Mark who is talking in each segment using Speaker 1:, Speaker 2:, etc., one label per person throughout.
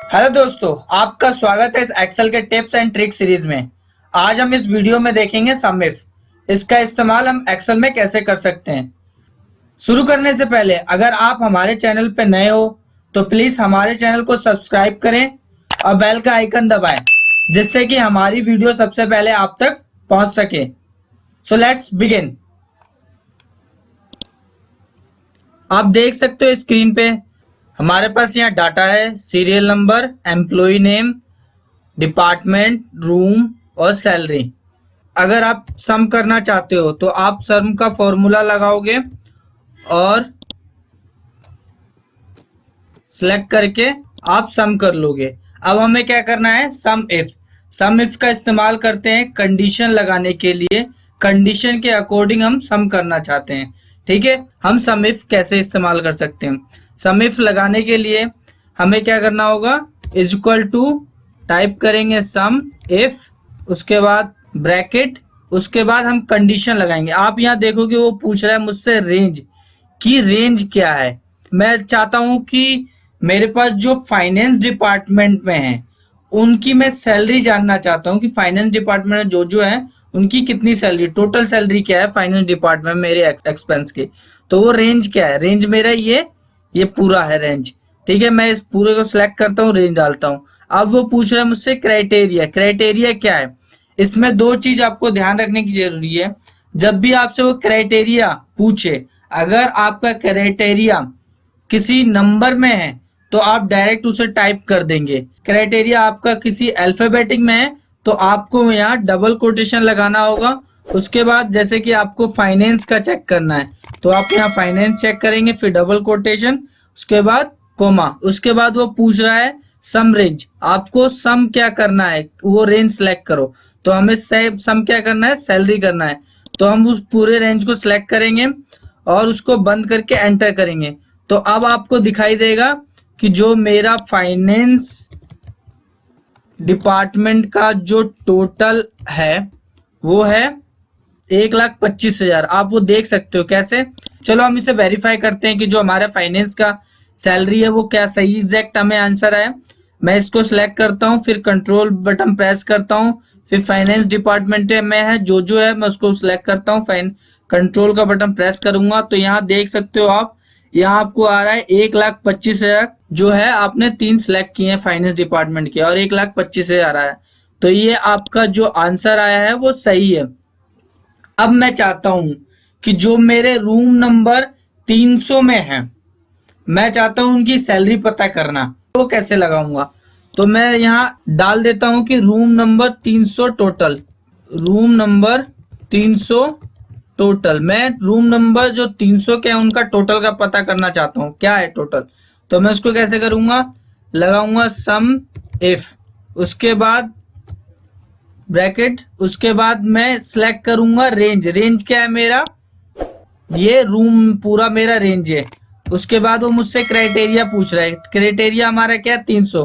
Speaker 1: Hello दोस्तों, आपका स्वागत है इस एक्सेल के टिप्स एंड ट्रिक सीरीज में। आज हम इस वीडियो में देखेंगे सम इफ। इसका इस्तेमाल हम एक्सेल में कैसे कर सकते हैं। शुरू करने से पहले अगर आप हमारे चैनल पर नए हो तो प्लीज हमारे चैनल को सब्सक्राइब करें और बेल का आइकन दबाएं, जिससे कि हमारी वीडियो सबसे पहले आप तक पहुंच सके। So let's begin. आप देख सकते हो स्क्रीन पे हमारे पास यहाँ डाटा है, serial number, employ name, department, room और सैलरी। अगर आप सम करना चाहते हो तो आप सम का फॉर्मूला लगाओगे और सिलेक्ट करके आप सम कर लोगे। अब हमें क्या करना है, सम इफ। सम इफ का इस्तेमाल करते हैं कंडीशन लगाने के लिए। कंडीशन के अकॉर्डिंग हम सम करना चाहते हैं। ठीक है, हम सम इफ कैसे इस्तेमाल कर सकते हैं। सम इफ लगाने के लिए हमें क्या करना होगा, इज इक्वल टू टाइप करेंगे सम इफ, उसके बाद ब्रैकेट, उसके बाद हम कंडीशन लगाएंगे। आप यहाँ देखोगे वो पूछ रहा है मुझसे रेंज की, रेंज क्या है। मैं चाहता हूँ कि मेरे पास जो फाइनेंस डिपार्टमेंट में है उनकी मैं सैलरी जानना चाहता हूँ कि फाइनेंस डिपार्टमेंट में जो है उनकी कितनी सैलरी, टोटल सैलरी क्या है फाइनेंस डिपार्टमेंट में मेरे एक्सपेंस के। तो वो रेंज क्या है, रेंज मेरा ये पूरा है रेंज। ठीक है, मैं इस पूरे को सिलेक्ट करता हूँ, रेंज डालता हूँ। अब वो पूछ रहा है मुझसे क्राइटेरिया। क्राइटेरिया क्या है, इसमें दो चीज आपको ध्यान रखने की जरूरी है। जब भी आपसे वो क्राइटेरिया पूछे, अगर आपका क्राइटेरिया किसी नंबर में है तो आप डायरेक्ट उसे टाइप कर देंगे। क्राइटेरिया आपका किसी अल्फाबेटिक में है तो आपको यहाँ डबल कोटेशन लगाना होगा। उसके बाद जैसे कि आपको फाइनेंस का चेक करना है तो आप यहाँ फाइनेंस चेक करेंगे, फिर डबल कोटेशन, उसके बाद कोमा। उसके बाद वो पूछ रहा है सम रेंज। आपको सम क्या करना है, वो रेंज सेलेक्ट करो। तो हमें सम क्या करना है, सैलरी करना है। तो हम उस पूरे रेंज को सिलेक्ट करेंगे और उसको बंद करके एंटर करेंगे। तो अब आपको दिखाई देगा कि जो मेरा फाइनेंस डिपार्टमेंट का जो टोटल है वो है 1,25,000। आप वो देख सकते हो कैसे। चलो हम इसे वेरीफाई करते हैं कि जो हमारा फाइनेंस का सैलरी है वो क्या सही एग्जैक्ट हमें आंसर है। मैं इसको सिलेक्ट करता हूँ, फिर कंट्रोल बटन प्रेस करता हूँ, फिर फाइनेंस डिपार्टमेंट में है जो है मैं उसको सिलेक्ट करता हूँ। कंट्रोल का बटन प्रेस करूंगा तो यहाँ देख सकते हो आप, यहाँ आपको आ रहा है 1,25,000। जो है आपने 3 सिलेक्ट किए हैं फाइनेंस डिपार्टमेंट के और 1,25,000 आया है। तो ये आपका जो आंसर आया है वो सही है। अब मैं चाहता हूं कि जो मेरे रूम नंबर 300 में है, मैं चाहता हूं उनकी सैलरी पता करना। तो कैसे लगाऊंगा, तो मैं यहाँ डाल देता हूं कि room number 300 total. Room number 300 total. मैं रूम नंबर जो 300 के हैं उनका टोटल का पता करना चाहता हूँ, क्या है टोटल। तो मैं उसको कैसे करूंगा, लगाऊंगा सम इफ, उसके बाद ब्रैकेट, उसके बाद मैं सिलेक्ट करूंगा रेंज। रेंज क्या है मेरा, ये रूम पूरा मेरा रेंज है। उसके बाद वो मुझसे क्राइटेरिया पूछ रहा है। क्राइटेरिया हमारा क्या है, 300।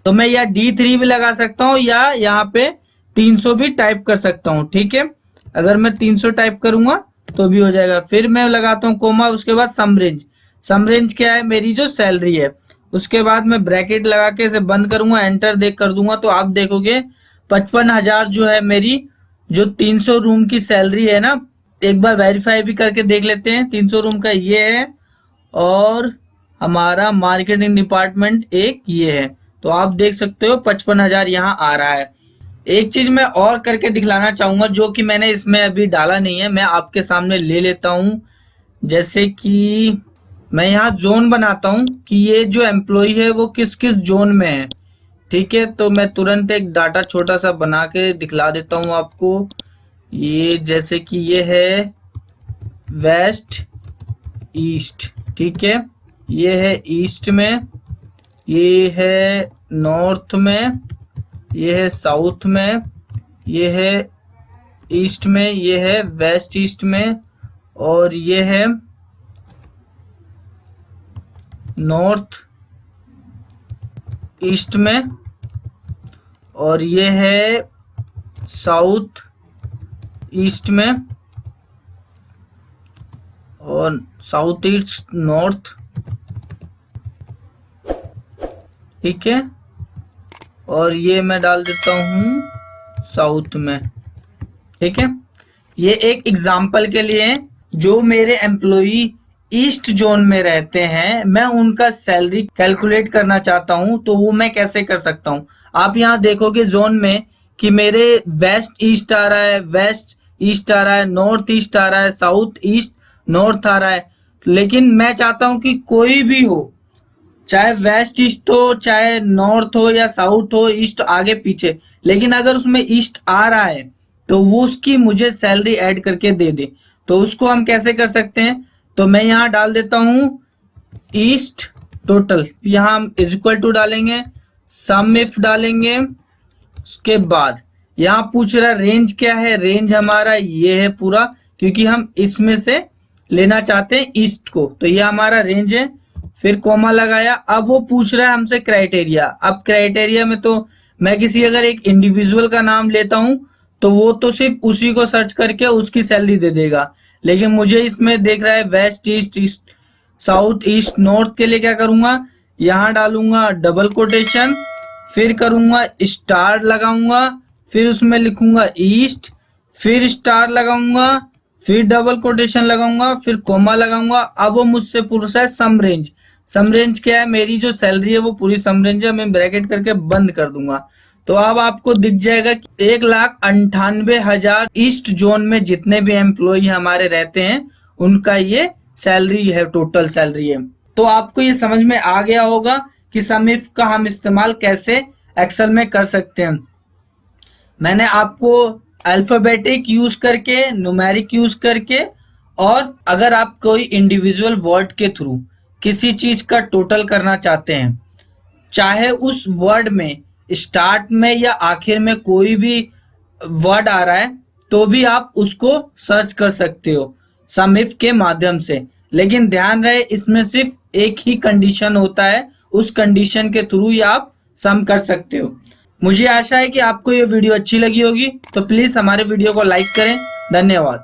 Speaker 1: तो मैं यहाँ D3 भी लगा सकता हूँ या यहाँ पे 300 भी टाइप कर सकता हूँ। ठीक है, अगर मैं 300 टाइप करूंगा तो भी हो जाएगा। फिर मैं लगाता हूँ कोमा, उसके बाद सम रेंज। सम रेंज क्या है, मेरी जो सैलरी है। उसके बाद मैं ब्रैकेट लगा के इसे बंद करूंगा, एंटर देख कर दूंगा तो आप देखोगे 55,000 जो है मेरी जो 300 रूम की सैलरी है ना। एक बार वेरीफाई भी करके देख लेते हैं। 300 रूम का ये है और हमारा मार्केटिंग डिपार्टमेंट एक ये है। तो आप देख सकते हो 55,000 यहाँ आ रहा है। एक चीज मैं और करके दिखलाना चाहूंगा जो कि मैंने इसमें अभी डाला नहीं है, मैं आपके सामने ले लेता हूं। जैसे कि मैं यहाँ जोन बनाता हूं कि ये जो एम्प्लॉय है वो किस किस जोन में है। ठीक है, तो मैं तुरंत एक डाटा छोटा सा बना के दिखला देता हूं आपको। ये जैसे कि ये है वेस्ट ईस्ट। ठीक है, ये है ईस्ट में, ये है नॉर्थ में, ये है साउथ में, ये है ईस्ट में, ये है वेस्ट ईस्ट में, और ये है नॉर्थ ईस्ट में, और ये है साउथ ईस्ट में, और साउथ ईस्ट नॉर्थ ठीक है, और ये मैं डाल देता हूँ साउथ में। ठीक है, ये एक एग्जाम्पल के लिए है। जो मेरे एम्प्लॉई ईस्ट जोन में रहते हैं, मैं उनका सैलरी कैलकुलेट करना चाहता हूं, तो वो मैं कैसे कर सकता हूं। आप यहाँ देखोगे जोन में कि मेरे वेस्ट ईस्ट आ रहा है, वेस्ट ईस्ट आ रहा है, नॉर्थ ईस्ट आ रहा है, साउथ ईस्ट नॉर्थ आ रहा है। लेकिन मैं चाहता हूं कि कोई भी हो, चाहे वेस्ट ईस्ट हो, चाहे नॉर्थ हो या साउथ हो, ईस्ट आगे पीछे, लेकिन अगर उसमें ईस्ट आ रहा है तो वो उसकी मुझे सैलरी ऐड करके दे दे। तो उसको हम कैसे कर सकते हैं, तो मैं यहाँ डाल देता हूँ ईस्ट टोटल, यहाँ हम इज इक्वल टू डालेंगे, सम इफ डालेंगे। उसके बाद यहाँ पूछ रहा रेंज क्या है, रेंज हमारा ये है पूरा, क्योंकि हम इसमें से लेना चाहते हैं ईस्ट को, तो ये हमारा रेंज है। फिर कॉमा लगाया। अब वो पूछ रहा है हमसे क्राइटेरिया। अब क्राइटेरिया में तो मैं किसी अगर एक इंडिविजुअल का नाम लेता हूं तो वो तो सिर्फ उसी को सर्च करके उसकी सैलरी दे देगा, लेकिन मुझे इसमें देख रहा है west east east south east north के लिए क्या करूंगा, यहाँ डालूंगा डबल कोटेशन, फिर करूंगा स्टार लगाऊंगा, फिर उसमें लिखूंगा ईस्ट, फिर स्टार लगाऊंगा, फिर डबल कोटेशन लगाऊंगा, फिर कोमा लगाऊंगा। अब वो मुझसे पूछा है सम रेंज। सम रेंज क्या है, मेरी जो सैलरी है वो पूरी सम रेंज है, मैं ब्रैकेट करके बंद कर दूंगा। तो अब आपको दिख जाएगा कि 1,98,000 ईस्ट जोन में जितने भी एम्प्लॉय हमारे रहते हैं उनका ये सैलरी है, टोटल सैलरी है। तो आपको ये समझ में आ गया होगा कि सम इफ का हम इस्तेमाल कैसे एक्सेल में कर सकते हैं। मैंने आपको अल्फाबेटिक यूज करके, न्यूमेरिक यूज करके, और अगर आप कोई इंडिविजुअल वर्ड के थ्रू किसी चीज का टोटल करना चाहते हैं, चाहे उस वर्ड में स्टार्ट में या आखिर में कोई भी वर्ड आ रहा है, तो भी आप उसको सर्च कर सकते हो सम इफ के माध्यम से। लेकिन ध्यान रहे इसमें सिर्फ एक ही कंडीशन होता है, उस कंडीशन के थ्रू ही आप सम कर सकते हो। मुझे आशा है कि आपको ये वीडियो अच्छी लगी होगी, तो प्लीज हमारे वीडियो को लाइक करें। धन्यवाद।